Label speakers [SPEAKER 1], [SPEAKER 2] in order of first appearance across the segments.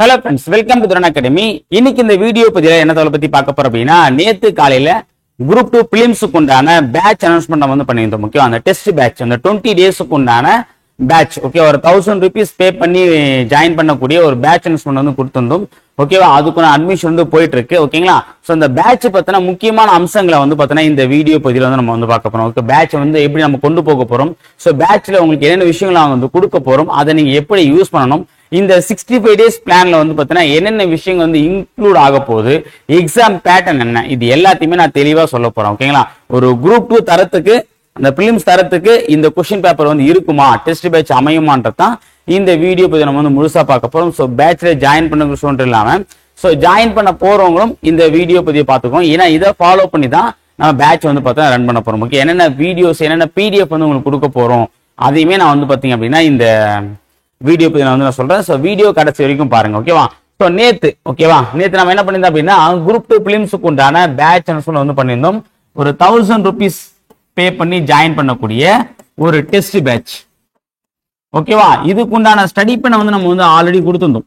[SPEAKER 1] Hello friends, welcome to Dharan Academy. இன்னைக்கு இந்த video பதில என்ன தகவலை பத்தி பார்க்க போறோம் அப்படின்னா, நேத்து காலையில குரூப் 2 பிலிம்ஸ்க்கு உண்டான பேட்ச் அனௌன்ஸ்மென்ட் நம்ம பண்ணியிருந்தோம். ஓகே, அந்த டெஸ்ட் பேட்ச் அந்த 20 டேஸ்க்கு உண்டான பேட்ச். ஓகே, ஒரு 1000 rupees பே பண்ணி ஜாயின் பண்ணக்கூடிய ஒரு பேட்ச் அனௌன்ஸ்மென்ட் கொடுத்திருந்தோம். ஓகேவா, அதுக்கான அட்மிஷன் போயிட்டு இருக்கு. ஓகேங்களா, சோ இந்த பேட்ச் பத்தின முக்கியமான அம்சங்களை பார்த்தீங்கன்னா இந்த வீடியோ பதில நம்ம பார்க்க போறோம். ஓகே, பேட்ச் எப்படி நம்ம கொண்டு போக போறோம், சோ பேட்ச்ல உங்களுக்கு என்னென்ன விஷயங்களை கொடுக்க போறோம், அதை நீங்க எப்படி யூஸ் பண்ணணும், இந்த 65 டேஸ் பிளான்ல பாத்தீங்கன்னா என்னென்ன விஷயங்கள் இன்க்ளூட் ஆக போகுது, எக்ஸாம் பேட்டர்ன் என்ன, இது எல்லாத்தையுமே நான் தெளிவா சொல்ல போறேன். ஓகேங்களா, ஒரு குரூப் 2 தரத்துக்கு அந்த பிலிம்ஸ் தரத்துக்கு இந்த கொஸ்டின் பேப்பர் இருக்குமா, டெஸ்ட் பேட்ச் அமையுமான்றதான் இந்த வீடியோ பத்தி நம்ம முழுசா பார்க்க போறோம். சோ பேட்ச்ல ஜாயின் பண்ண சொல்லிட்டு இல்லாம சோ ஜாயின் பண்ண போறவங்களும் இந்த வீடியோ பத்தி பாத்துக்கோங்க. ஏன்னா இதை ஃபாலோ பண்ணி தான் நம்ம பேட்ச் பார்த்தா ரன் பண்ண போறோம். ஓகே, என்னென்ன வீடியோஸ் என்னென்ன பிடிஎஃப் உங்களுக்கு கொடுக்க போறோம் அதையுமே நான் பாத்தீங்க அப்படின்னா இந்த வீடியோ பத்தி நான் சொல்றேன். சோ வீடியோ கடைசி வரைக்கும் பாருங்க. ஓகேவா, சோ நேத்து நம்ம என்ன பண்ணிருந்தோம் அப்படின்னா குரூப் 2 பிலிம்ஸ்க்கு உண்டான பேட்ச் பண்ணியிருந்தோம். ஒரு 1000 rupees பே பண்ணி ஜாயின் பண்ணக்கூடிய ஒரு டெஸ்ட் பேட்ச். ஓகேவா, இதுக்கு உண்டான ஸ்டடி பண்ண நம்ம ஆல்ரெடி கொடுத்திருந்தோம்.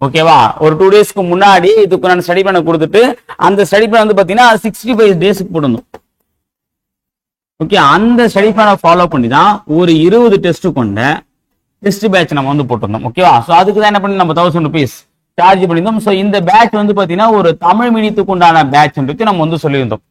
[SPEAKER 1] ஓகேவா, ஒரு 2 டேஸ்க்கு முன்னாடி இதுக்கு ஸ்டடி பண்ண கொடுத்துட்டு அந்த ஸ்டடி பண்ண பாத்தீங்கன்னா 65 டேஸ்க்கு போட்டிருந்தோம். ஓகே, அந்த ஸ்டடி பண்ண ஃபாலோ பண்ணி தான் ஒரு 20 டெஸ்ட் கொண்ட டெஸ்ட் பேட்ச் நம்ம போட்டிருந்தோம். ஓகேவா, சோ அதுக்கு தான் என்ன பண்ணி நம்ம 1000 rupees சார்ஜ் பண்ணியிருந்தோம். சோ இந்த பேட்ச் பாத்தீங்கன்னா ஒரு தமிழ் மீடியத்துக்கு உண்டான பேட்ச் நம்ம சொல்லியிருந்தோம்.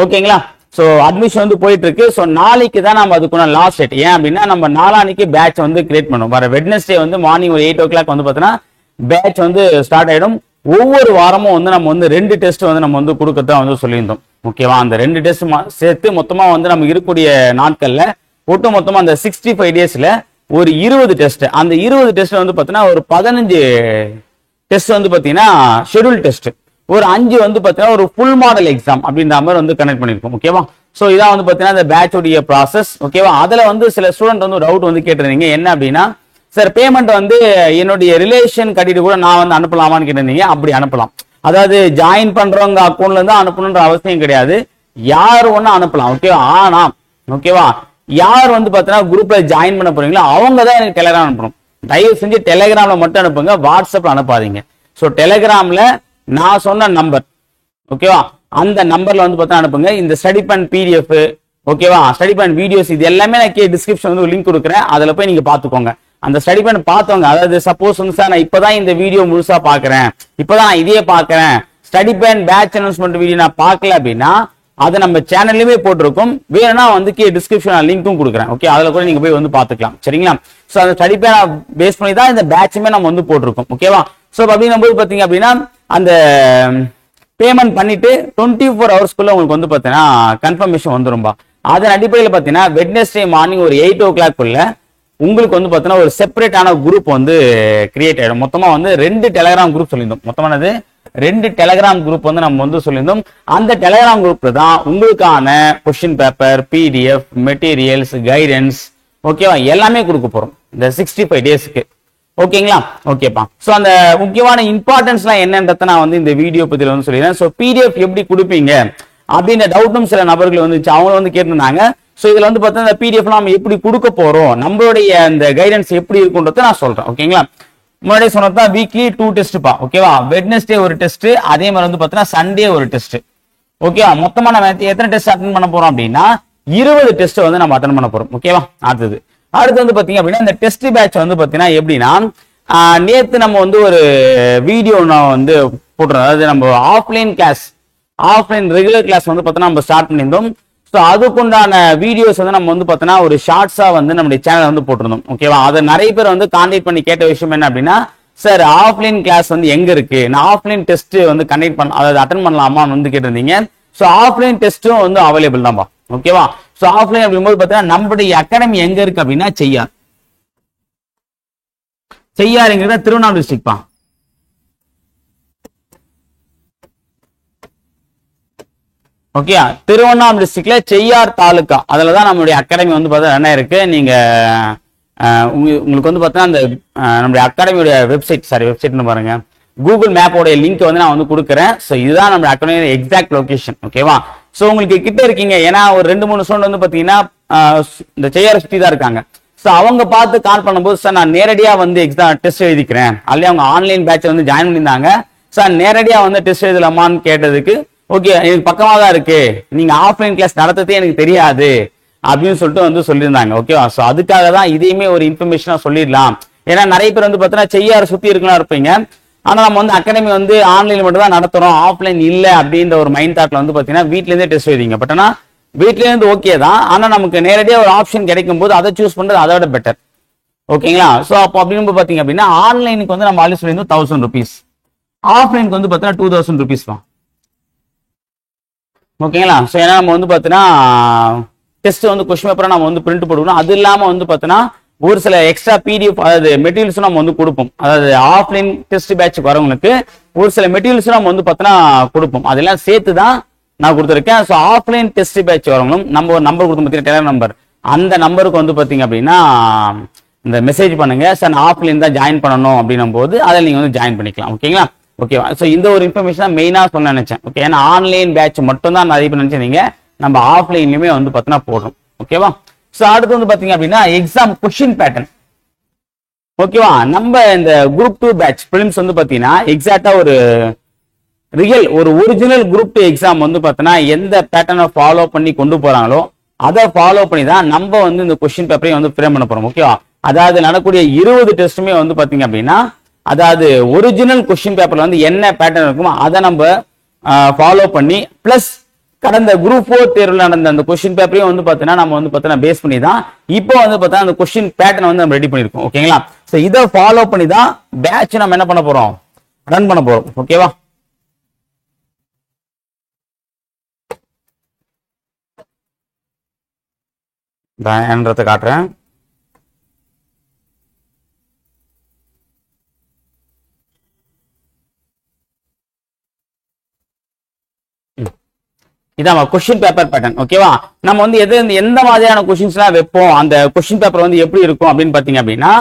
[SPEAKER 1] ஓகேங்களா, சோ அட்மிஷன் போயிட்டு இருக்கு. சோ நாளைக்கு தான் நம்ம அதுக்குள்ள லாஸ்ட் டேட். ஏன் அப்படின்னா நம்ம நாளானிக்கு பேட்ச் கிரியேட் பண்ணுவோம். வர வெட்னஸ்டே மார்னிங் ஒரு 8 o'clock பாத்தீங்கன்னா பேட்ச் ஸ்டார்ட் ஆயிடும். ஒவ்வொரு வாரமும் நம்ம 2 டெஸ்ட் நம்ம கொடுக்கறதா சொல்லியிருந்தோம். ஓகேவா, அந்த 2 டெஸ்ட் சேர்த்து மொத்தமா நம்ம இருக்கக்கூடிய நாட்கள்ல ஒட்டு மொத்தமா அந்த 65 டேஸ்ல ஒரு 20 டெஸ்ட். அந்த 20 டெஸ்ட் பாத்தீங்கன்னா ஒரு 15 டெஸ்ட் பாத்தீங்கன்னா ஷெட்யூல் டெஸ்ட், ஒரு 5 பாத்தீங்கன்னா ஒரு ஃபுல் மாடல் எக்ஸாம் அப்படின்ற மாதிரி கனெக்ட் பண்ணிருக்கோம். ஓகேவா, சோ இதான் பாத்தீங்கன்னா இந்த பேட்ச் உடைய ப்ராசஸ். ஓகேவா, அதுல சில ஸ்டூடெண்ட் டவுட் கேட்டிருந்தீங்க. என்ன அப்படின்னா, சார் பேமெண்ட் என்னுடைய ரிலேஷன் கட்டிட்டு கூட நான் அனுப்பலாமான்னு கேட்டிருந்தீங்க. அப்படி அனுப்பலாம். அதாவது ஜாயின் பண்றவங்க அக்கௌண்ட்ல இருந்து அனுப்பணும்ன்ற அவசியம் கிடையாது, யார் ஒண்ணு அனுப்பலாம். ஓகேவா, ஆனா ஓகேவா யார் பாத்தீங்கன்னா குரூப்ல ஜாயின் பண்ண போறீங்களோ அவங்க தான் எனக்கு டெலிகிராம் அனுப்பணும். தயவு செஞ்சு டெலிகிராம்ல மட்டும் அனுப்புங்க, வாட்ஸ்அப்ல அனுப்பாதீங்க. சோ டெலிகிராம்ல நான் சொன்ன நம்பர், ஓகேவா, அந்த நம்பர்ல பாத்தீங்கன்னா அனுப்புங்க. இந்த ஸ்டடி பண்ண பிடிஎஃப், ஓகேவா, ஸ்டடி பண்ண வீடியோஸ் இது எல்லாமே நான் டிஸ்கிரிப்ஷன் லிங்க் கொடுக்குறேன். அதுல போய் நீங்க பாத்துக்கோங்க. அந்த ஸ்டடி பண்ண பார்த்தவங்க, அதாவது சப்போஸ் சார் நான் இப்பதான் இந்த வீடியோ முழுசா பாக்குறேன், இப்பதான் நான் இதையே பாக்குறேன், ஸ்டடி பண்ண பேட்ச் அனௌன்ஸ்மெண்ட் வீடியோ நான் பார்க்கல அப்படின்னா அதை நம்ம சேனல்லுமே போட்டிருக்கோம். வேணும்னா டிஸ்கிரிப்ஷன் லிங்க்கும் கொடுக்குறேன். ஓகே, அதுல கூட நீங்க போய் பாத்துக்கலாம். சரிங்களா, சோ அந்த ஸ்டடி பேனை பேஸ் பண்ணி தான் இந்த பேட்சுமே நம்ம போட்டிருக்கோம். ஓகேவா, சோ அப்படின்னும் போது பாத்தீங்க அப்படின்னா அந்த பேமெண்ட் பண்ணிட்டு 24 ஹவர்ஸ்க்குள்ள உங்களுக்கு பாத்தீங்கன்னா கன்ஃபர்மேஷன் வந்துரும்பா. அதன் அடிப்படையில் பாத்தீங்கன்னா வெட்னஸ்டே மார்னிங் ஒரு 8 o'clock உங்களுக்கு பாத்தீங்கன்னா ஒரு செப்பரேட்டான குரூப் கிரியேட் ஆயிடும். மொத்தமா 2 டெலிகிராம் குரூப் சொல்லியிருந்தோம். மொத்தமானது 2 டெலிகிராம் குரூப் நம்ம சொல்லியிருந்தோம். அந்த டெலிகிராம் குரூப்ல தான் உங்களுக்கான question paper, PDF, materials, guidance, ஓகேவா, எல்லாமே கொடுக்க போறோம் இந்த 65 டேஸ்க்கு. ஓகேங்களா, ஓகேப்பா. சோ அந்த முக்கியமான இம்பார்ட்டன்ஸ்லாம் என்னன்றத நான் இந்த வீடியோ பத்தியில சொல்லிடுறேன். சோ பிடிஎஃப் எப்படி கொடுப்பீங்க அப்படின்ற டவுட்டும் சில நபர்கள் வந்துச்சு, அவங்க கேட்டிருந்தாங்க. சோ இதுல பார்த்தா இந்த பிடிஎஃப் நம்ம எப்படி கொடுக்க போறோம், நம்மளுடைய அந்த கைடன்ஸ் எப்படி இருக்குன்றத நான் சொல்றேன். ஓகேங்களா, முன்னாடியே சொன்னதா வீக்லி 2 டெஸ்ட்பா. ஓகேவா, வெட்னஸ்டே ஒரு டெஸ்ட், அதே மாதிரி பாத்தீங்கன்னா சண்டே ஒரு டெஸ்ட். ஓகேவா, மொத்தமா நம்ம எத்தனை டெஸ்ட் அட்டன் பண்ண போறோம் அப்படின்னா 20 டெஸ்ட் நம்ம அட்டன் பண்ண போறோம். ஓகேவா, அடுத்து பாத்தீங்க அப்படின்னா இந்த டெஸ்ட் பேட்ச் பாத்தீங்கன்னா எப்படின்னா நேத்து நம்ம ஒரு வீடியோ நான் போட்டுறோம். அதாவது நம்ம offline class, offline regular class பாத்தீங்கன்னா நம்ம ஸ்டார்ட் பண்ணியிருந்தோம். ஸோ அதுக்குண்டான வீடியோஸ் நம்ம பார்த்தோன்னா ஒரு ஷார்ட்ஸா நம்மளுடைய சேனல் போட்டிருந்தோம். ஓகேவா, அதை நிறைய பேர் கான்டாக்ட் பண்ணி கேட்ட விஷயம் என்ன அப்படின்னா, சார் ஆஃப்லைன் கிளாஸ் எங்க இருக்கு, நான் ஆஃப்லைன் டெஸ்ட் கண்டக்ட் பண்ண, அதாவது அட்டன் பண்ணலாமா கேட்டிருந்தீங்க. ஸோ ஆஃப்லைன் டெஸ்ட்டும் அவைலபிள் தான்ப்பா. ஓகேவா, ஸோ ஆஃப்லைன் அப்படிங்கும்போது பார்த்தீங்கன்னா நம்மளுடைய அகாடமி எங்க இருக்கு அப்படின்னா செய்யாறுங்கிறத திருவண்ணாமலை டிஸ்ட்ரிக்ட்பா. ஓகே, திருவண்ணாமலை டிஸ்ட்ரிக்ட்ல செய்யார் தாலுக்கா, அதுலதான் நம்மளுடைய அகாடமி பார்த்தா என்ன இருக்கு. நீங்க உங்களுக்கு பார்த்தீங்கன்னா அந்த நம்மளுடைய அகாடமியோட வெப்சைட்னு பாருங்க, கூகுள் மேப்போட லிங்க் நான் கொடுக்குறேன். ஸோ இதுதான் நம்ம அகாடமியோட எக்ஸாக்ட் லொகேஷன். ஓகேவா, ஸோ உங்களுக்கு கிட்ட இருக்கீங்க, ஏன்னா ஒரு 2-3 ஸ்டூடெண்ட் பாத்தீங்கன்னா இந்த செய்யாரை சுற்றி தான் இருக்காங்க. ஸோ அவங்க பார்த்து கால் பண்ணும்போது சார் நான் நேரடியா வந்து எக்ஸாம் டெஸ்ட் எழுதிக்கிறேன், அல்லது அவங்க ஆன்லைன் பேட்ச் வந்து ஜாயின் பண்ணியிருந்தாங்க, சார் நேரடியா வந்து டெஸ்ட் எழுதலாமான்னு கேட்டதுக்கு ஓகே எனக்கு பக்கமா தான் இருக்கு, நீங்க ஆஃப்லைன் கிளாஸ் நடத்ததே எனக்கு தெரியாது அப்படின்னு சொல்லிட்டு வந்து சொல்லியிருந்தாங்க. ஓகேவா? ஸோ அதுக்காக தான் இதையுமே ஒரு இன்ஃபர்மேஷனா சொல்லிடலாம். ஏன்னா நிறைய பேர் வந்து பார்த்தீங்கன்னா செய்யாறு சுத்தி இருக்கலாம் இருப்பீங்க, ஆனா நம்ம வந்து அகாடமி வந்து ஆன்லைன் மட்டும் தான் நடத்துறோம், ஆஃப்லைன் இல்ல அப்படின்ற ஒரு மைண்ட் தாட்ல வந்து பாத்தீங்கன்னா வீட்ல இருந்தே டெஸ்ட் எழுதிங்க. பட் ஆனா வீட்ல இருந்து ஓகே தான், ஆனா நமக்கு நேரடியா ஒரு ஆப்ஷன் கிடைக்கும் போது அதை சூஸ் பண்றது அதை விட பெட்டர். ஓகேங்களா? ஸோ அப்போ அப்படின்னு பாத்தீங்க அப்படின்னா ஆன்லைனுக்கு வந்து நம்ம ஆல்ரெடி சொல்லியிருந்தோம் 1000 rupees, ஆஃப்லைனுக்கு வந்து பாத்தீங்கன்னா 2000 rupees தான். ஓகேங்களா? ஸோ ஏன்னா நம்ம வந்து பாத்தீங்கன்னா டெஸ்ட் வந்து கொஸ்டின் பேப்பரை நம்ம வந்து பிரிண்ட் போடுவோம். அது இல்லாம வந்து பாத்தீங்கன்னா ஒரு சில எக்ஸ்ட்ரா பிடிஎஃப் அதாவது மெட்டீரியல்ஸும் நம்ம வந்து கொடுப்போம். அதாவது ஆஃப்லைன் டெஸ்ட் பேட்ச் வரவங்களுக்கு ஒரு சில மெட்டீரியல்ஸும் நம்ம வந்து பார்த்தோன்னா கொடுப்போம். அதெல்லாம் சேர்த்து தான் நான் கொடுத்துருக்கேன். ஸோ ஆஃப்லைன் டெஸ்ட் பேட்ச் வரவங்களும் நம்ம ஒரு நம்பர் கொடுத்து பார்த்தீங்கன்னா டெலிகிராம் நம்பர், அந்த நம்பருக்கு வந்து பார்த்தீங்க அப்படின்னா இந்த மெசேஜ் பண்ணுங்க, சார் நான் ஆஃப்லைன் தான் ஜாயின் பண்ணணும் அப்படின்னும் போது அதில் நீங்கள் வந்து ஜாயின் பண்ணிக்கலாம். ஓகேங்களா? ஓகேவா? ஸோ இந்த ஒரு இன்ஃபர்மேஷன் தான் மெயினாக சொல்ல நினைச்சேன். ஓகே, ஏன்னா ஆன்லைன் பேட்ச் மட்டும் தான் நிறைய பேர் நினைச்சீங்க, நம்ம ஆஃப்லைன்லையுமே வந்து பார்த்தீங்கன்னா போடுறோம். ஓகேவா? ஸோ அடுத்து வந்து பாத்தீங்க அப்படின்னா எக்ஸாம் கொஸ்டின் பேட்டர்ன். ஓகேவா? நம்ம இந்த குரூப் 2 பேட்ச் பிலிம்ஸ் வந்து பாத்தீங்கன்னா எக்ஸாக்டா ஒரு ரியல் ஒரு ஒரிஜினல் குரூப் 2 எக்ஸாம் வந்து பாத்தீங்கன்னா எந்த பேட்டர்னை ஃபாலோ பண்ணி கொண்டு போறாங்களோ அதை ஃபாலோ பண்ணி தான் நம்ம வந்து இந்த கொஸ்டின் பேப்பரையும் வந்து ஃப்ரேம் பண்ண போறோம். ஓகேவா? அதாவது நடக்கூடிய 20 டெஸ்ட்டுமே வந்து பாத்தீங்க அப்படின்னா அதாவது ஒரிஜினல் கொஸ்டின் பேப்பர்ல வந்து என்ன பேட்டர்ன் இருக்குமோ அதை நம்ம ஃபாலோ பண்ணி பிளஸ் கடந்த குரூப் 4 தேர்வில் நடந்த அந்த கொஸ்டின் பேப்பரையும் வந்து பார்த்தீங்கன்னா நம்ம வந்து பார்த்தீங்கன்னா பேஸ் பண்ணி தான் இப்போ வந்து பார்த்தீங்கன்னா அந்த கொஸ்டின் பேட்டர்ன் வந்து நம்ம ரெடி பண்ணியிருக்கோம். ஓகேங்களா? ஸோ இதை ஃபாலோ பண்ணி தான் பேட்ச் நம்ம என்ன பண்ண போறோம், ரன் பண்ண போறோம். ஓகேவா? என்றதை காட்டுறேன். இதான் கொஸ்டின் பேப்பர் பேட்டர்ன். ஓகேவா? நம்ம வந்து எந்த மாதிரியான கொஸ்டின்ஸ் எல்லாம் வைப்போம், அந்த கொஸ்டின் பேப்பர் வந்து எப்படி இருக்கும் அப்படின்னு பாத்தீங்க அப்படின்னா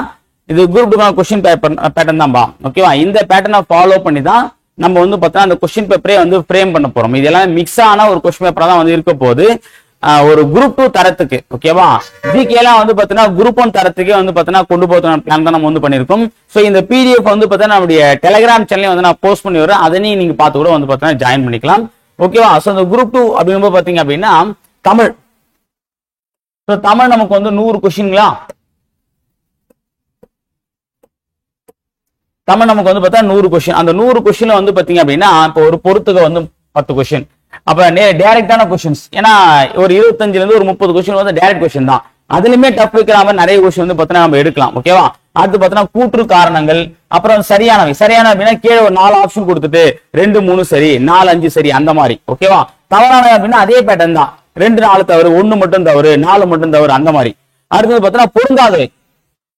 [SPEAKER 1] இது குரூப் 2 கொஸ்டின் பேட்டர்ன் தான்பா. ஓகேவா? இந்த பேட்டர்னை ஃபாலோ பண்ணி தான் நம்ம வந்து பார்த்தா அந்த கொஸ்டின் பேப்பரே வந்து ஃப்ரேம் பண்ண போறோம். இது எல்லாம் மிக்ஸ் ஆன ஒரு கொஸ்டின் பேப்பரா தான் வந்து இருக்க போது ஒரு குரூப் 2 தரத்துக்கு. ஓகேவா? ஜிகே எல்லாம் வந்து பாத்தீங்கன்னா குரூப் 1 தரத்துக்கே வந்து பாத்தீங்கன்னா கொண்டு போகிற பிளான் தான் நம்ம வந்து பண்ணிருக்கோம். ஸோ இந்த பிடிஎஃப் வந்து பாத்தீங்கன்னா நம்மளுடைய டெலிகிராம் சேனல் வந்து நான் போஸ்ட் பண்ணி வரேன், அதனையும் நீங்க பார்த்து கூட வந்து பாத்தீங்கன்னா ஜாயின் பண்ணிக்கலாம். ஓகேவா? ஸோ இந்த குரூப் 2 அப்படிங்கும்போது பாத்தீங்க அப்படின்னா தமிழ். ஸோ தமிழ் நமக்கு வந்து 100 கொஸ்டின்களா, தமிழ் நமக்கு வந்து பார்த்தா 100 கொஸ்டின். அந்த 100 கொஸ்டின்ல வந்து பாத்தீங்க அப்படின்னா இப்போ ஒரு பொறுத்துக்கு வந்து 10 கொஸ்டின், அப்ப டைரக்டான கொஸ்டின்ஸ். ஏன்னா ஒரு 25ல இருந்து ஒரு 30 கொஸ்டின் வந்து டைரக்ட் கொஸ்டின் தான். அதுலயுமே டஃப் வைக்கிற மாதிரி நிறைய கொஸ்டின் வந்து பார்த்தீங்கன்னா நம்ம எடுக்கலாம். ஓகேவா? அடுத்து பார்த்தீங்கன்னா கூற்று காரணங்கள், அப்புறம் சரியானவை. சரியான அப்படின்னா கீழே ஒரு 4 ஆப்ஷன் கொடுத்துட்டு 2 3 சரி, 4 5 சரி, அந்த மாதிரி. ஓகேவா? தவறானவை அப்படின்னா அதே பேட்டர்ன் தான், 2 4 தவறு, 1 மட்டும் தவறு, 4 மட்டும் தவறு, அந்த மாதிரி. அடுத்தது பார்த்தீங்கன்னா பொருந்தாதவை,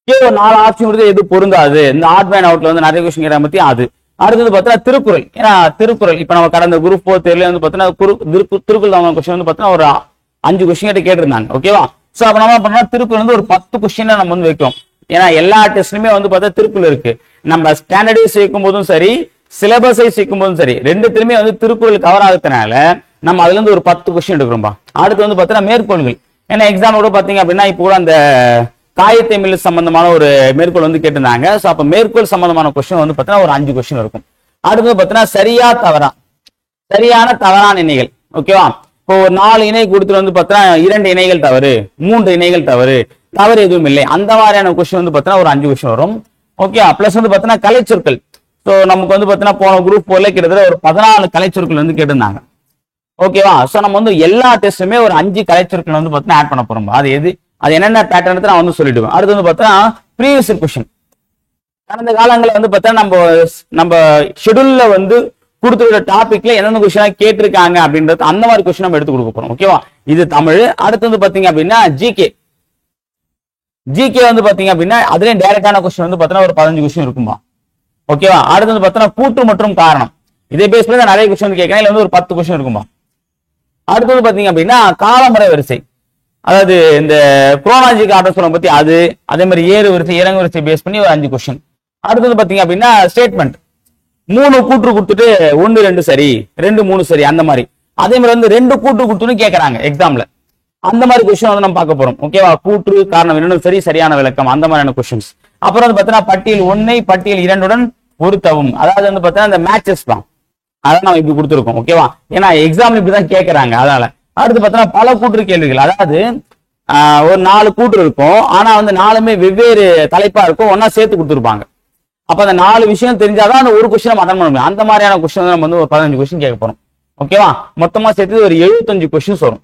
[SPEAKER 1] கீழே ஒரு 4 ஆப்ஷன் கொடுத்து எது பொருந்தாது, இந்த ஆட் மேன் அவுட்ல வந்து நிறைய கொஸ்டின் கேட்க பத்தி அது. அடுத்தது பார்த்தீங்கன்னா திருக்குறள். ஏன்னா திருக்குறள் இப்ப நம்ம கடந்த குரூப் 4 தேர்வுல வந்து பார்த்தீங்கன்னா திருக்குறள் கொஸ்டின் வந்து பார்த்தீங்கன்னா ஒரு 5 கொஸ்டின் கிட்ட கேட்டிருந்தாங்க. ஓகேவா? சோ அப்ப நம்ம பண்ணா திருக்குறள் வந்து ஒரு 10 கொஸ்டின் நம்ம வந்து வைக்கிறோம். ஏன்னா எல்லா டெஸ்ட்லயுமே வந்து பார்த்தா திருக்குறள் இருக்கு. நம்ம ஸ்டாண்டர்டைஸ் சேர்க்கும் போதும் சரி, சிலபஸை சேர்க்கும் போதும் சரி, ரெண்டுத்திலுமே வந்து திருக்குறள் கவர் ஆகுறதுனால நம்ம அதுல இருந்து ஒரு 10 கொஸ்டின் எடுக்கிறோம்பா. அடுத்து வந்து பார்த்தீங்கன்னா மேற்கோள்கள். ஏன்னா எக்ஸாம் கூட பாத்தீங்க அப்படின்னா இப்போ கூட அந்த காயத்தமிழ் சம்பந்தமான ஒரு மேற்கோள் வந்து கேட்டிருந்தாங்க. சோ அப்ப மேற்கோள் சம்பந்தமான கொஸ்டின் வந்து பார்த்தீங்கன்னா ஒரு 5 கொஸ்டின் இருக்கும். அடுத்து பார்த்தீங்கன்னா சரியா தவறா, சரியான தவறான இணைகள். ஓகேவா? இப்போ ஒரு 4 இணை கொடுத்துட்டு வந்து பார்த்தீங்கன்னா 2 இணைகள் தவறு, 3 இணைகள் தவறு, தவறு எதுவும் இல்லை, அந்த மாதிரியான கொஸ்டின் வந்து பார்த்தீங்கன்னா ஒரு 5 கொஸ்டின் வரும். ஓகே, பிளஸ் வந்து பார்த்தீங்கன்னா கலைச்சொற்கள். ஸோ நமக்கு வந்து பார்த்தீங்கன்னா போன குரூப் 4ல கிட்டத்தட்ட ஒரு 14 கலைச்சொற்கள் வந்து கேட்டிருந்தாங்க. ஓகேவா? ஸோ நம்ம வந்து எல்லா டெஸ்ட்டுமே ஒரு 5 கலைச்சொற்கள் வந்து பார்த்தீங்கன்னா ஆட் பண்ண போறோம். அது என்னென்ன பேட்டர்ன் நான் வந்து சொல்லிடுவேன். அடுத்து வந்து பார்த்தீங்கன்னா ப்ரீவியஸ் கொஸ்டின். கடந்த காலங்களில் வந்து பார்த்தீங்கன்னா நம்ம ஷெடியூல்ல வந்து கொடுத்துருக்க டாபிக்ல என்னென்ன கொஸ்டின் கேட்டிருக்காங்க அப்படின்றது அந்த மாதிரி கொஸ்டின் நம்ம எடுத்து கொடுக்க போறோம். ஓகேவா? இது தமிழ். அடுத்து வந்து பாத்தீங்க அப்படின்னா ஜிகே வந்து பாத்தீங்க அப்படின்னா அதுலயும் டைரக்டான கொஸ்டின் வந்து பாத்தீங்கன்னா ஒரு 15 கொஸ்டின் இருக்குமா. ஓகேவா? அடுத்து வந்து பாத்தீங்கன்னா கூற்று மற்றும் காரணம். இதே பேஸ் பண்ணி நிறைய கொஸ்டின் வந்து கேட்கறேன், இல்ல வந்து ஒரு 10 கொஸ்டின் இருக்குமா. அடுத்து வந்து பாத்தீங்க அப்படின்னா காலமுறை வரிசை, அதாவது இந்த குரோனாலஜிக் ஆர்டர் சொல்ல பத்தி அது, அதே மாதிரி ஏறு வரிசை இறங்கு வரிசை பேஸ் பண்ணி ஒரு 5 கொஸ்டின். அடுத்தது பாத்தீங்க அப்படின்னா ஸ்டேட்மெண்ட், 3 கூற்று கொடுத்துட்டு 1 2 சரி, 2 3 சரி, அந்த மாதிரி. அதே மாதிரி வந்து 2 கூற்று கொடுத்துன்னு கேட்கறாங்க எக்ஸாம்ல. அந்த மாதிரி கொஸ்டின் வந்து நம்ம பார்க்க போறோம். ஓகேவா? கூற்று, காரணம் இரண்டும் சரி, சரியான விளக்கம், அந்த மாதிரியான கொஸ்டின்ஸ். அப்புறம் வந்து பார்த்தீங்கன்னா பட்டியல் 1 பட்டியல் 2 பொருத்தவும், அதாவது வந்து பார்த்தீங்கன்னா இந்த மேட்சஸ் தான், அதான் நம்ம இப்படி கொடுத்துருக்கோம். ஓகேவா? ஏன்னா எக்ஸாம் இப்படிதான் கேட்கறாங்க. அதனால அடுத்து பார்த்தீங்கன்னா பல கூற்று கேள்விகள், அதாவது ஒரு 4 கூற்று இருக்கும், ஆனா வந்து 4மே வெவ்வேறு தலைப்பா இருக்கும், ஒன்னா சேர்த்து கொடுத்துருப்பாங்க. அப்ப அந்த 4 விஷயம் தெரிஞ்சாதான் அந்த ஒரு கொஸ்டின் நம்ம அட்டன் பண்ண முடியும். அந்த மாதிரியான கொஸ்டின் நம்ம வந்து ஒரு 15 கொஸ்டின் கேட்க போறோம். ஓகேவா? மொத்தமா சேர்த்து ஒரு 75 கொஸ்டின்ஸ் வரும்.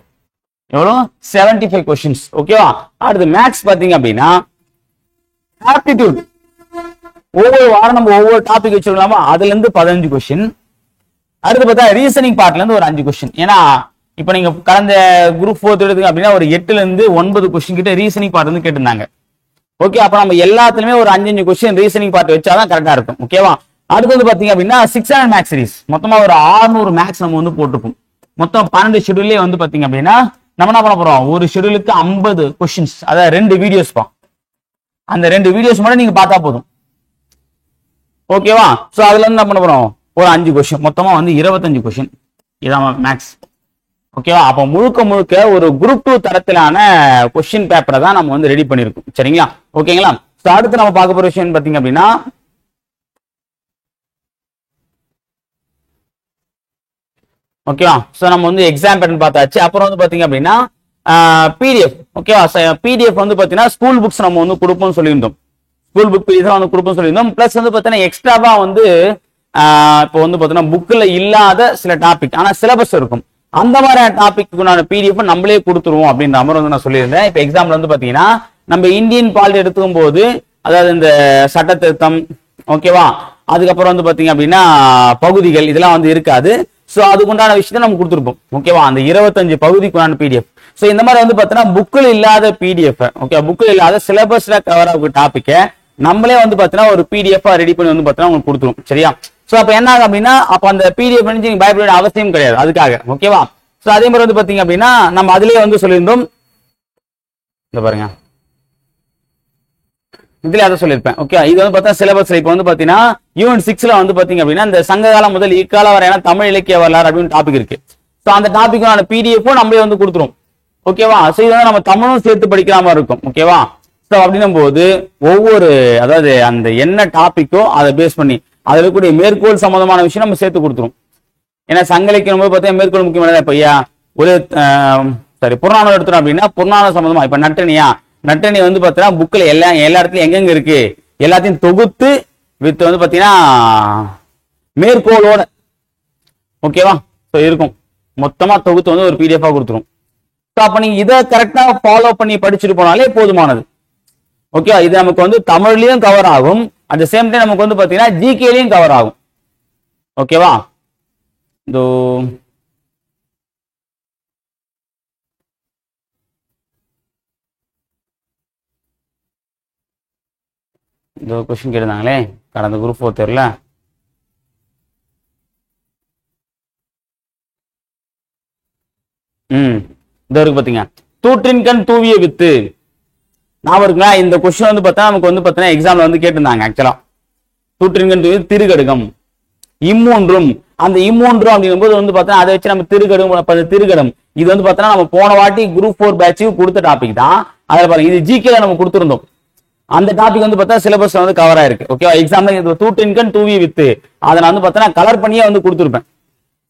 [SPEAKER 1] எவ்வளவு? 75 கொஸ்டின்ஸ். ஓகேவா? அடுத்து மேத்ஸ் பாத்தீங்க அப்படின்னா ஆப்டிடியூட், ஒவ்வொரு வாரம் நம்ம ஒவ்வொரு டாபிக் வச்சிருக்கலாமா, அதுல இருந்து 15 கொஸ்டின். அடுத்து பார்த்தா ரீசனிங் பார்ட்ல இருந்து ஒரு 5 கொஸ்டின். ஏன்னா இப்ப நீங்க கடந்த குரூப் 4 எடுத்துங்க அப்படின்னா ஒரு 8ல இருந்து 9 கொஸ்டின் கிட்ட ரீசனிங் பார்ட் வந்து கேட்டிருந்தாங்க. ஓகே, அப்ப நம்ம எல்லாத்துலயுமே ஒரு 5 கொஸ்டின் ரீசனிங் பார்ட் வச்சாதான் கரெக்டா இருக்கும். ஓகேவா? அடுத்து வந்து பாத்தீங்க அப்படின்னா 600 மேக்ஸ் சீரிஸ், மொத்தமா ஒரு 600 மேக்ஸ் நம்ம வந்து போட்டிருப்போம். மொத்தம் 12 ஷெட்யூல்லே வந்து பாத்தீங்க அப்படின்னா நம்ம என்ன பண்ண போறோம், ஒரு ஷெட்யூலுக்கு 50 கொஸ்டின்ஸ், அதாவது 2 வீடியோஸ் பா, அந்த 2 வீடியோஸ் மட்டும் நீங்க பார்த்தா போதும். ஓகேவா? சோ அதுல இருந்து என்ன பண்ண போறோம், ஒரு 5 கொஸ்டின், மொத்தமா வந்து 25 கொஸ்டின். இதான் மேக்ஸ். ஓகேவா? அப்ப முழுக்க முழுக்க ஒரு குரூப் 2 தரத்திலான கொஸ்டின் பேப்பரை தான் நம்ம வந்து ரெடி பண்ணிருக்கோம். சரிங்களா? ஓகேங்களா? சோ அடுத்து நம்ம பார்க்க போற விஷயம் பாத்தீங்க அப்படின்னா ஓகேவா, சோ நம்ம வந்து எக்ஸாம் பேட்டர்ன் பார்த்தாச்சு. அப்புறம் வந்து பாத்தீங்க அப்படின்னா பிடிஎஃப். ஓகேவா? பிடிஎஃப் வந்து பாத்தீங்கன்னா ஸ்கூல் புக்ஸ் நம்ம வந்து கொடுப்போம்னு சொல்லியிருந்தோம். ஸ்கூல் புக் பிடிஎஃப் வந்து கொடுப்போம்னு சொல்லியிருந்தோம். பிளஸ் வந்து பாத்தீங்கன்னா எக்ஸ்ட்ராவா வந்து இப்போ வந்து பாத்தீங்கன்னா புக்ல இல்லாத சில டாபிக், ஆனா சிலபஸ் இருக்கும், அந்த மாதிரி டாபிக்குனான பிடிஎஃப் நம்மளே கொடுத்துருவோம் அப்படின்ற மாதிரி வந்து நான் சொல்லியிருந்தேன். இப்போ எக்ஸாம்பிள் வந்து பாத்தீங்கன்னா நம்ம இந்தியன் பாலிட்டி எடுத்துக்கும் போது, அதாவது இந்த சட்ட திருத்தம், ஓகேவா, அதுக்கப்புறம் வந்து பாத்தீங்க அப்படின்னா பகுதிகள், இதெல்லாம் வந்து இருக்காது. சோ அதுக்குண்டான விஷயத்தை நம்ம கொடுத்துருப்போம். ஓகேவா? அந்த 25 பகுதிக்குண்டான பிடிஎஃப். சோ இந்த மாதிரி வந்து பாத்தீங்கன்னா புக்கில் இல்லாத பிடிஎஃப், ஓகே, புக்கில் இல்லாத சிலபஸ்ல கவர் ஆகிற டாபிக்கை நம்மளே வந்து பாத்தீங்கன்னா ஒரு பிடிஎஃப் ரெடி பண்ணி வந்து பாத்தீங்கன்னா உங்களுக்கு கொடுத்துரும். சரியா? சோ அப்ப என்ன ஆகும் அப்படின்னா, அப்ப அந்த பிடிஎஃப் நீங்க பயப்பட அவசியம் கிடையாது அதுக்காக. ஓகேவா? சோ அதே மாதிரி வந்து பாத்தீங்க அப்படின்னா நம்ம அதுலயே வந்து சொல்லியிருந்தோம், இந்த பாருங்க, இதுல அதை சொல்லியிருப்பேன். ஓகே, இது வந்து பார்த்தா சிலபஸ்ல இப்போ வந்து பாத்தீங்கன்னா யூனிட் 6ல வந்து பாத்தீங்க அப்படின்னா இந்த சங்ககாலம் முதல் இக்கால வரையான தமிழ் இலக்கிய வரலாறு அப்படின்னு டாபிக் இருக்கு. ஸோ அந்த டாபிக்கான பிடிஎஃப்பும் நம்மளே வந்து கொடுத்துரும். ஓகேவா? ஸோ இதை நம்ம தமிழும் சேர்த்து படிக்கிற மாதிரி இருக்கும். ஓகேவா? ஸோ அப்படின்னும் போது ஒவ்வொரு, அதாவது அந்த என்ன டாபிக்கோ அதை பேஸ் பண்ணி அதில் இருக்கக்கூடிய மேற்கோள் சம்பந்தமான விஷயம் நம்ம சேர்த்து கொடுத்துரும். ஏன்னா சங்க இலக்கியம் போது பார்த்தீங்கன்னா மேற்கோள் முக்கியமான இப்போ ஒரு சரி புறநானூறு எடுத்துரும் அப்படின்னா புறநானூறு சம்பந்தமா இப்போ நட்டணி வந்து பாத்தீங்கன்னா புக்ல எல்லா இடத்துலயும் எங்கெங்க இருக்கு எல்லாத்தையும் தொகுத்து வித் வந்து பாத்தீங்கன்னா மேற்கோளோட, ஓகேவா, இருக்கும், மொத்தமா தொகுத்து வந்து ஒரு பிடிஎஃப் கொடுத்துரும். அப்ப நீங்க இதை கரெக்டா ஃபாலோ பண்ணி படிச்சுட்டு போனாலே போதுமானது. ஓகேவா? இது நமக்கு வந்து தமிழ்லயும் கவர் ஆகும், அட் த சேம் டைம் நமக்கு வந்து பாத்தீங்கன்னா ஜிகேலயும் கவர் ஆகும். ஓகேவா? இந்த கொஸ்டின் கேட்டிருந்தாங்களே கடந்த குரூப் 4 தேர்வுல, இந்த இருக்கு பாத்தீங்க, தூற்றின் கண் தூவிய வித்து. ஞாபகம் இருக்குங்களா? இந்த கொஸ்டின் வந்து பார்த்தா நமக்கு வந்து பார்த்தீங்கன்னா எக்ஸாம்ல வந்து கேட்டிருந்தாங்க. ஆக்சுவலா தூற்றின் கண் தூவிய திருகடுகம், இம்மூன்றும், அந்த இம்மூன்றும் அப்படிங்கும் போது வந்து பார்த்தா அதை வச்சு நம்ம திருகடம் இது வந்து பார்த்தோன்னா நம்ம போன வாட்டி குரூப் 4 பேட்சுக்கு கொடுத்த டாபிக் தான். அதில் பாருங்க, இது ஜிகேல நம்ம கொடுத்துருந்தோம். அந்த டாபிக் வந்து பார்த்தா சிலபஸ்ல வந்து கவர் ஆயிருக்கு. ஓகேவா? எக்ஸாம்ல தூற்றின்கண் தூவி வித்து அதை நான் வந்து பார்த்தா கலர் பண்ணியே வந்து கொடுத்துருப்பேன்.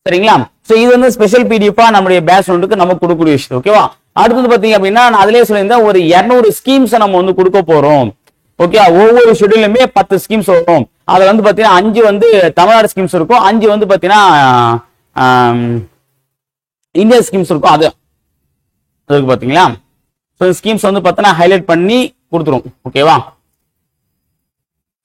[SPEAKER 1] சரிங்களா? சோ இது வந்து ஸ்பெஷல் பிடிஎஃபா நம்மளுடைய பேட்ச் ஒன்றுக்கு நம்ம கொடுக்கக்கூடிய விஷயம். ஓகேவா? அடுத்தது பாத்தீங்க அப்படின்னா நான் அதிலே சொல்லியிருந்தேன் ஒரு 200 ஸ்கீம்ஸ் நம்ம வந்து கொடுக்க போறோம். ஓகே, ஒவ்வொரு ஷெட்யூலுமே 10 ஸ்கீம்ஸ் வரும். அதுல வந்து பாத்தீங்கன்னா 5 வந்து தமிழ்நாடு ஸ்கீம்ஸ் இருக்கும், 5 வந்து பாத்தீங்கன்னா இந்தியா ஸ்கீம்ஸ் இருக்கும். அது இருக்கு பாத்தீங்களா? ஸோ ஸ்கீம்ஸ் வந்து பார்த்தீங்கன்னா ஹைலைட் பண்ணி கொடுத்துரும். ஓகேவா?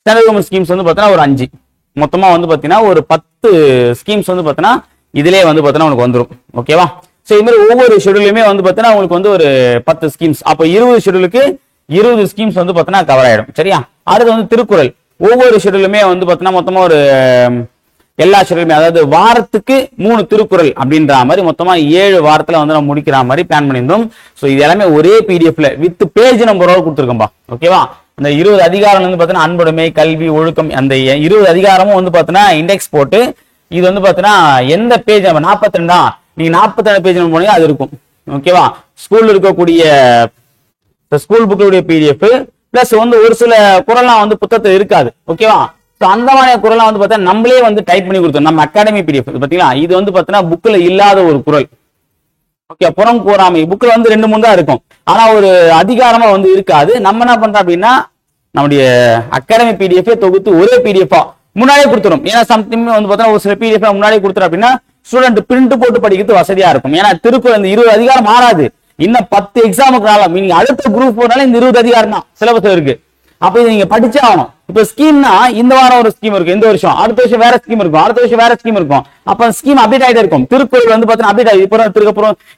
[SPEAKER 1] சென்ட்ரல் கவர்மெண்ட் ஸ்கீம்ஸ் வந்து பார்த்தீங்கன்னா ஒரு 5, மொத்தமா வந்து பார்த்தீங்கன்னா ஒரு 10 ஸ்கீம்ஸ் வந்து பார்த்தீங்கன்னா இதுலேயே வந்து பார்த்தீங்கன்னா உங்களுக்கு வந்துடும். ஓகேவா? ஸோ இது மாதிரி ஒவ்வொரு ஷெட்யூலுமே வந்து பார்த்தீங்கன்னா உங்களுக்கு வந்து ஒரு 10 ஸ்கீம்ஸ், அப்போ 20 ஷெட்யூலுக்கு 20 ஸ்கீம்ஸ் வந்து பார்த்தீங்கன்னா கவர் ஆயிடும். சரியா? அடுத்து வந்து திருக்குறள், ஒவ்வொரு ஷெட்யூலுமே வந்து பார்த்தீங்கன்னா மொத்தமா ஒரு எல்லா ஷெட்யூலுமே, அதாவது வாரத்துக்கு 3 திருக்குறள் அப்படின்ற மாதிரி மொத்தமா 7 வாரத்துல வந்து நம்ம முடிக்கிற மாதிரி பிளான் பண்ணியிருந்தோம். ஸோ இது எல்லாமே ஒரே பிடிஎஃப்ல வித் பேஜ் நம்பரோட கொடுத்துருக்கோம்பா. ஓகேவா? அந்த 20 அதிகாரம் வந்து பார்த்தீங்கன்னா அன்புடைமை, கல்வி, ஒழுக்கம், அந்த 20 அதிகாரமும் வந்து பார்த்தீங்கன்னா இண்டெக்ஸ் போட்டு இது வந்து பார்த்தீங்கன்னா எந்த பேஜ் நம்ம 42 நீங்க 42 பேஜ் போனீங்க அது இருக்கும். ஓகேவா, ஸ்கூல்ல இருக்கக்கூடிய ஸ்கூல் புக்களுடைய பிடிஎஃப் பிளஸ் வந்து ஒரு சில குறள்லாம் வந்து புத்தகத்தில் இருக்காது. ஓகேவா, ஸோ அந்த மாதிரி குறள்லாம் வந்து பார்த்தா நம்மளே வந்து டைப் பண்ணி கொடுத்தோம். நம்ம அகாடமி பிடிஎஃப் பார்த்தீங்களா, இது வந்து பார்த்தீங்கன்னா புக்கில் இல்லாத ஒரு குறள். ஓகே, புறம் கூறாமை புக்கில் வந்து 2-3 தான் இருக்கும், ஆனா ஒரு அதிகாரமா வந்து இருக்காது. நம்ம என்ன பண்றோம் அப்படின்னா நம்முடைய அகாடமி பிடிஎஃப் தொகுத்து ஒரே பிடிஎஃபா முன்னாடியே கொடுத்துரும். ஏன்னா சம்திங் வந்து பார்த்தா ஒரு சில பிடிஎஃப் முன்னாடியே கொடுத்துரும் அப்படின்னா ஸ்டூடெண்ட் பிரிண்ட் போட்டு படிக்கிறது வசதியா இருக்கும். ஏன்னா திருக்குறள் இந்த 20 அதிகாரம் மாறாது. இன்னும் 10 எக்ஸாமுக்குனால நீங்க அடுத்த குரூப் போனாலும் இந்த 20 அதிகாரம் தான் சிலபஸ் இருக்கு. அப்ப இது நீங்க படிச்சே ஆகணும். இப்ப ஸ்கீம்னா இந்த வாரம் ஒரு ஸ்கீம் இருக்கும், இந்த வருஷம் அடுத்த வருஷம் வேற ஸ்கீம் இருக்கும், அடுத்த வருஷம் வேற ஸ்கீம் இருக்கும். அப்ப ஸ்கீம் அப்டேட் ஆயிட்டே இருக்கும். திருக்குறள் வந்து பாத்தீங்கன்னா அப்டேட் ஆகி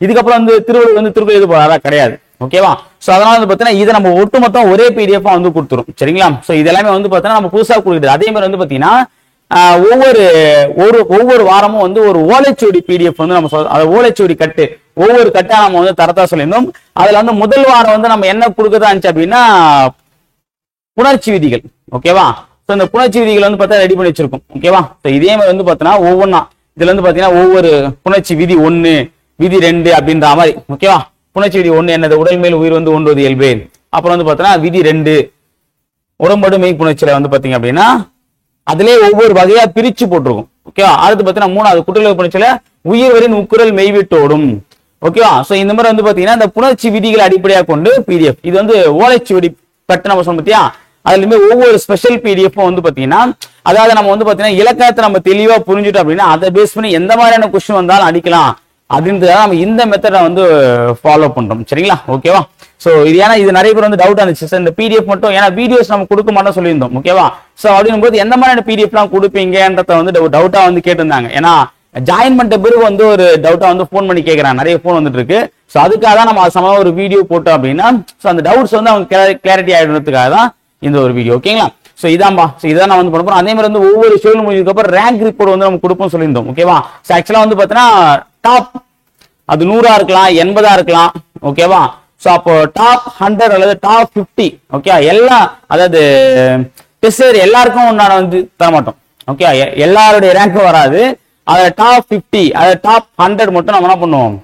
[SPEAKER 1] இதுக்கப்புறம் வந்து திருவள்ளுவர் வந்து திருக்குறள் இது போறதா கிடையாது. ஓகேவா, சோ அதனால வந்து பாத்தீங்கன்னா இதை நம்ம ஒட்டுமொத்தம் ஒரே பிடிஎஃப் வந்து கொடுத்துரும். சரிங்களா, சோ இது எல்லாமே வந்து பாத்தீங்கன்னா நம்ம புதுசா கொடுக்குது. அதே மாதிரி வந்து பாத்தீங்கன்னா ஒவ்வொரு வாரமும் வந்து ஒரு ஓலைச்சுவடி பிடிஎஃப் வந்து நம்ம ஓலைச்சுவடி கட்டு ஒவ்வொரு கட்டா நம்ம வந்து தரத்தா சொல்லியிருந்தோம். அதுல வந்து முதல் வாரம் வந்து நம்ம என்ன கொடுக்கறதா இருந்துச்சு அப்படின்னா புணர்ச்சி விதிகள். ஓகேவா, சோ இந்த புணர்ச்சி விதிகள் வந்து பார்த்தா ரெடி பண்ணி வச்சிருக்கோம். ஓகேவா, சோ இதே மாதிரி வந்து பாத்தீங்கன்னா ஒவ்வொன்னா இதுல வந்து பாத்தீங்கன்னா ஒவ்வொரு புணர்ச்சி விதி 1 விதி 2 அப்படின்ற மாதிரி. ஓகேவா, புணர்ச்சி விதி 1 என்னது, உடல் மேல் உயிர் வந்து ஒன்றுவது இயல்பு. அப்புறம் வந்து பாத்தீங்கன்னா விதி 2 உடம்படு மெய் புணர்ச்சியில வந்து பாத்தீங்க அப்படின்னா அதுலயே ஒவ்வொரு வகையா பிரிச்சு போட்டிருக்கும். ஓகேவா, அடுத்து பாத்தீங்கன்னா 3வது குற்றவியல் புணர்ச்சியில உயிர்வரின் உக்குரல் மெய்விட்டோடும். ஓகேவா, சோ இந்த மாதிரி வந்து பாத்தீங்கன்னா இந்த புணர்ச்சி விதிகளை அடிப்படையாக கொண்டு பிடிஎஃப் இது வந்து ஓலைச்சுவடி கட்டு நம்ம சொன்னோம் பத்தியா. அதுலயுமே ஒவ்வொரு ஸ்பெஷல் பிடிஎஃப் வந்து பாத்தீங்கன்னா அதாவது நம்ம வந்து பாத்தீங்கன்னா இலக்கணத்தை நம்ம தெளிவா புரிஞ்சுட்டோம் அப்படின்னா அதை பேஸ் பண்ணி எந்த மாதிரியான கொஸ்டின் வந்தாலும் அடிக்கலாம் அப்படின்றத நம்ம இந்த மெத்தடை வந்து ஃபாலோ பண்றோம். சரிங்களா, ஓகேவா. சோ இது ஏன்னா இது நிறைய பேர் வந்து டவுட் இருந்துச்சு சார், இந்த பிடிஎஃப் மட்டும் ஏன்னா வீடியோஸ் நம்ம கொடுக்க மாட்டோம் சொல்லியிருந்தோம். ஓகேவா, சோ அப்படின்னும் போது எந்த மாதிரியான பிடிஎஃப் எல்லாம் கொடுப்பீங்கன்றத வந்து டவுட்டா வந்து கேட்டிருந்தாங்க. ஏன்னா ஜாயின் பண்ணிட்ட பிறகு வந்து ஒரு டவுட்டா வந்து போன் பண்ணி கேட்கறாங்க, நிறைய போன் வந்துட்டு இருக்கு. சோ அதுக்காக தான் நம்ம சமமா ஒரு வீடியோ போட்டோம் அப்படின்னா சோ அந்த டவுட்ஸ் வந்து அவங்க கிளாரிட்டி ஆயிடுறதுக்காக தான் இந்த ஒரு வீடியோ. ஓகேங்களா, சோ இதான்பா, சோ இதான் நான் வந்து பண்ண போறோம். அதே மாதிரி வந்து ஒவ்வொரு ஷெடியூல் முடிஞ்சதுக்கு அப்புறம் ரேங்க் ரிப்போர்ட் வந்து நம்ம கொடுப்போம் சொல்லியிருந்தோம். ஓகேவா, சோ ஆக்சுவலா வந்து பாத்தீங்கன்னா டாப் அது 100 இருக்கலாம் 80 இருக்கலாம். ஓகேவா, சோ அப்போ டாப் 100 அல்லது டாப் 50 ஓகே எல்லாம் அதாவது டெஸ்ட் எல்லாருக்கும் நான் வந்து தர மாட்டோம். ஓகே, எல்லாருடைய ரேங்க்கும் வராது. அதுல டாப் 50 அதாவது டாப் 100 மட்டும் நம்ம என்ன பண்ணுவோம்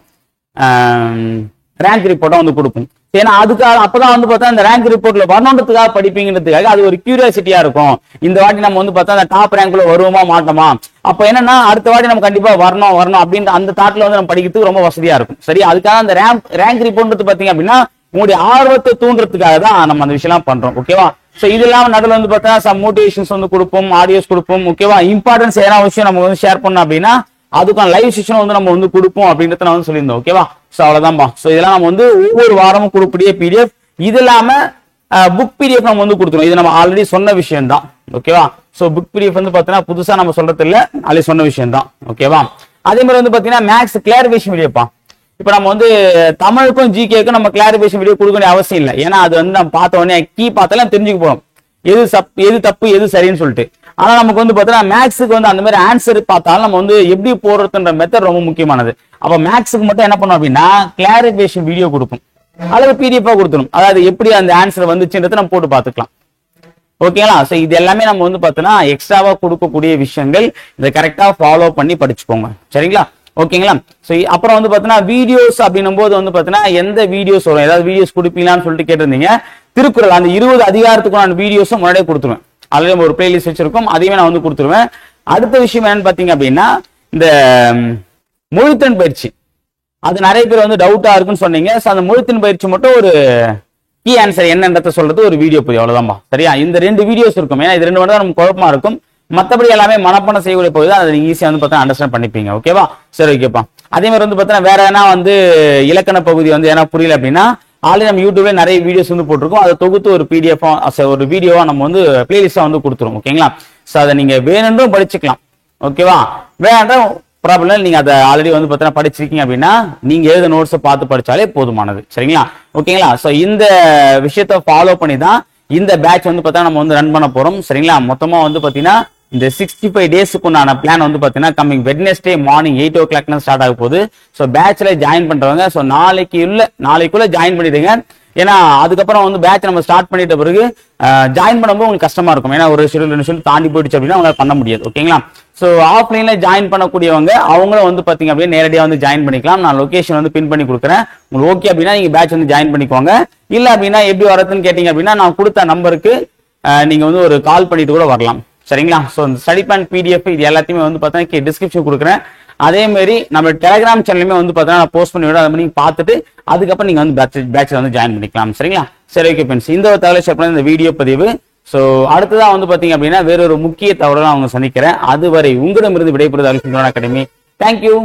[SPEAKER 1] ரேங்க் ரிப்போர்ட்டா வந்து கொடுப்போம். ஏன்னா அதுக்காக அப்பதான் வந்து பார்த்தா அந்த ரேங்க் ரிப்போர்ட்ல வரணுன்றதுக்காக படிப்பீங்கிறதுக்காக அது ஒரு கியூரியாசிட்டியா இருக்கும். இந்த வாட்டி நம்ம வந்து பார்த்தா அந்த டாப் ரேங்க்ல வருவோமா மாட்டோமா, அப்ப என்னன்னா அடுத்த வாட்டி நம்ம கண்டிப்பா வரணும் அப்படின்ற அந்த தாட்ல வந்து நம்ம படிக்கிறதுக்கு ரொம்ப வசதியா இருக்கும். சரி, அதுக்காக அந்த ரேங்க் ரிப்போர்ட் பாத்தீங்க அப்படின்னா உங்களுடைய ஆர்வத்தை தூண்டுறதுக்காக தான் நம்ம அந்த விஷயம் பண்றோம். ஓகேவா, சோ இது இல்லாம நடுவில் வந்து பார்த்தா சம் மோட்டிவேஷன்ஸ் வந்து கொடுப்போம், ஆடியோஸ் கொடுப்போம். ஓகேவா, இம்பார்ட்டன்ஸ் ஏன்னா விஷயம் நம்ம வந்து ஷேர் பண்ணோம் அப்படின்னா அதுக்கான லைவ் செஷன் வந்து நம்ம வந்து கொடுப்போம் அப்படின்றத நான் வந்து சொல்லியிருந்தோம். ஓகேவா, சோ அவ்வளவுதான்பா. சோ இதெல்லாம் நம்ம வந்து ஒவ்வொரு வாரமும் கொடுக்கக்கூடிய பிடிஎஃப். இது இல்லாம புக் பிடிஎஃப் நம்ம வந்து கொடுத்துருவோம். இது நம்ம ஆல்ரெடி சொன்ன விஷயம் தான். ஓகேவா, சோ புக் பிடிஎஃப் வந்து பாத்தீங்கன்னா புதுசா நம்ம சொல்றது இல்ல, ஆல்ரெடி சொன்ன விஷயம் தான். ஓகேவா, அதே மாதிரி வந்து பாத்தீங்கன்னா மேக்ஸ் கிளாரிஃபிகேஷன் வீடியோப்பா. இப்ப நம்ம வந்து தமிழுக்கும் ஜிகேக்கும் நம்ம கிளாரிஃபிகேஷன் வீடியோ கொடுக்க வேண்டிய அவசியம் இல்லை. ஏன்னா அது வந்து நம்ம பார்த்த உடனே கீ பார்த்தாலும் தெரிஞ்சுக்க போறோம் எது தப்பு எது சரின்னு சொல்லிட்டு. ஆனா நமக்கு வந்து பாத்தீங்கன்னா மேக்ஸுக்கு வந்து அந்த மாதிரி ஆன்சர் பார்த்தாலும் நம்ம வந்து எப்படி போடுறதுன்ற மெத்தட் ரொம்ப முக்கியமானது. அப்ப மேக்ஸுக்கு மட்டும் என்ன பண்ணும் அப்படின்னா கிளாரிஃபிகேஷன் வீடியோ கொடுக்கும் அல்லது பிடிஎஃபா கொடுத்துரும். அதாவது எப்படி அந்த ஆன்சர் வந்துச்சுன்றதை நம்ம போட்டு பார்த்துக்கலாம். ஓகேங்களா, சோ இது எல்லாமே நம்ம வந்து பாத்தீங்கன்னா எக்ஸ்ட்ராவா கொடுக்கக்கூடிய விஷயங்கள். இதை கரெக்டா ஃபாலோ பண்ணி படிச்சுக்கோங்க. சரிங்களா, ஓகேங்களா. சோ அப்புறம் வந்து பாத்தீங்கன்னா வீடியோஸ் அப்படின்னும் போது வந்து பாத்தீங்கன்னா எந்த வீடியோஸ் வரும், ஏதாவது வீடியோஸ் கொடுப்பீங்களான்னு சொல்லிட்டு கேட்டிருந்தீங்க. திருக்குறள் அந்த 20 அதிகாரத்துக்கு நான் வீடியோஸும் முன்னாடியே கொடுத்துருவேன். அதுல ஒரு பிளேலிஸ்ட் வச்சிருக்கோம், அதையுமே நான் வந்து கொடுத்துருவேன். அடுத்த விஷயம் என்னன்னு பாத்தீங்க அப்படின்னா இந்த மொழித்திறன் பயிற்சி. அது நிறைய பேர் வந்து டவுட்டா இருக்குன்னு சொன்னீங்க. சோ அந்த மொழித்திறன் பயிற்சி மட்டும் ஒரு கீ ஆன்சர் என்னன்றத சொல்றது ஒரு வீடியோ போய் அவ்வளவுதான்பா. சரியா, இந்த 2 வீடியோஸ் இருக்கும். ஏன்னா இது 2 மட்டும் தான் நமக்கு குழப்பமா இருக்கும். மற்றபடி எல்லாமே மனப்பாடம் செய்யக்கூடிய போது அதை நீங்க ஈஸியா வந்து பார்த்தா அண்டர்ஸ்டாண்ட் பண்ணிப்பீங்க. ஓகேவா, சரி ஓகேப்பா. அதே மாதிரி வந்து பார்த்தீங்கன்னா வேற ஏன்னா வந்து இலக்கண பகுதி வந்து ஏன்னா புரியல அப்படின்னா ஆல்ரெடி நம்ம யூடியூப்ல நிறைய வீடியோஸ் வந்து போட்டிருக்கோம். அதை தொகுத்து ஒரு பிடிஎஃப் ஒரு வீடியோவா நம்ம வந்து பிளேலிஸ்டா வந்து கொடுத்துருவோம். ஓகேங்களா, சோ அதை நீங்க வேணும்ன்றும் படிச்சுக்கலாம். ஓகேவா, வேண்டாம் ப்ராப்ளம், நீங்க அதை ஆல்ரெடி வந்து பார்த்தீங்கன்னா படிச்சிருக்கீங்க அப்படின்னா நீங்க எழுத நோட்ஸை பார்த்து படிச்சாலே போதுமானது. சரிங்களா, ஓகேங்களா. சோ இந்த விஷயத்த ஃபாலோ பண்ணி தான் இந்த பேட்ச் வந்து பார்த்தா நம்ம வந்து ரன் பண்ண போறோம். சரிங்களா, மொத்தமா வந்து பாத்தீங்கன்னா இந்த 65 டேஸுக்குண்டான பிளான் வந்து பாத்தீங்கன்னா coming Wednesday morning 8 o'clock start ஆக போகுது. ஸோ பேட்ச்ல ஜாயின் பண்றவங்க ஸோ நாளைக்குள்ள ஜாயின் பண்ணிடுங்க. ஏன்னா அதுக்கப்புறம் வந்து பேட்ச் நம்ம ஸ்டார்ட் பண்ணிட்ட பிறகு ஜாயின் பண்ணும்போது உங்களுக்கு கஷ்டமா இருக்கும். ஏன்னா ஒரு ஷெடியூல் தாண்டி போயிடுச்சு அப்படின்னா உங்களால பண்ண முடியாது. ஓகேங்களா, ஸோ ஆஃப்லைன்ல ஜாயின் பண்ணக்கூடியவங்க அவங்களும் வந்து பாத்தீங்க அப்படின்னா நேரடியாக வந்து ஜாயின் பண்ணிக்கலாம். நான் லொகேஷன் வந்து பின் பண்ணி கொடுக்குறேன். உங்களுக்கு ஓகே அப்படின்னா நீங்க பேட்ச் வந்து ஜாயின் பண்ணிக்கோங்க. இல்ல அப்படின்னா எப்படி வரதுன்னு கேட்டீங்க அப்படின்னா நான் கொடுத்த நம்பருக்கு நீங்க வந்து ஒரு கால் பண்ணிட்டு கூட வரலாம். சரிங்களா? ஸோ இந்த ஸ்டடி பிளான் பிடிஎஃப் இது எல்லாத்தையுமே வந்து பார்த்தீங்கன்னா டிஸ்கிரிப்ஷன் கொடுக்குறேன். அதே மாதிரி நம்ம டெலிகிராம் சேனலுமே வந்து பார்த்தீங்கன்னா நான் போஸ்ட் பண்ணி விட அதை நீங்க பார்த்துட்டு அதுக்கப்புறம் நீங்க வந்து பேட்ச்ல வந்து ஜாயின் பண்ணிக்கலாம். சரிங்களா? சரி, ஓகே ஃப்ரெண்ட்ஸ், இந்த ஒரு தகவலை ஷேர் பண்ண இந்த வீடியோ பதிவு. ஸோ அடுத்ததான் வந்து பாத்தீங்க அப்படின்னா வேற ஒரு முக்கிய தகவலை அவங்க சந்திக்கிறேன். அதுவரை உங்களிடமிருந்து விடைபெறுவது அல்ஃபின் அகாடமி. தேங்க்யூ.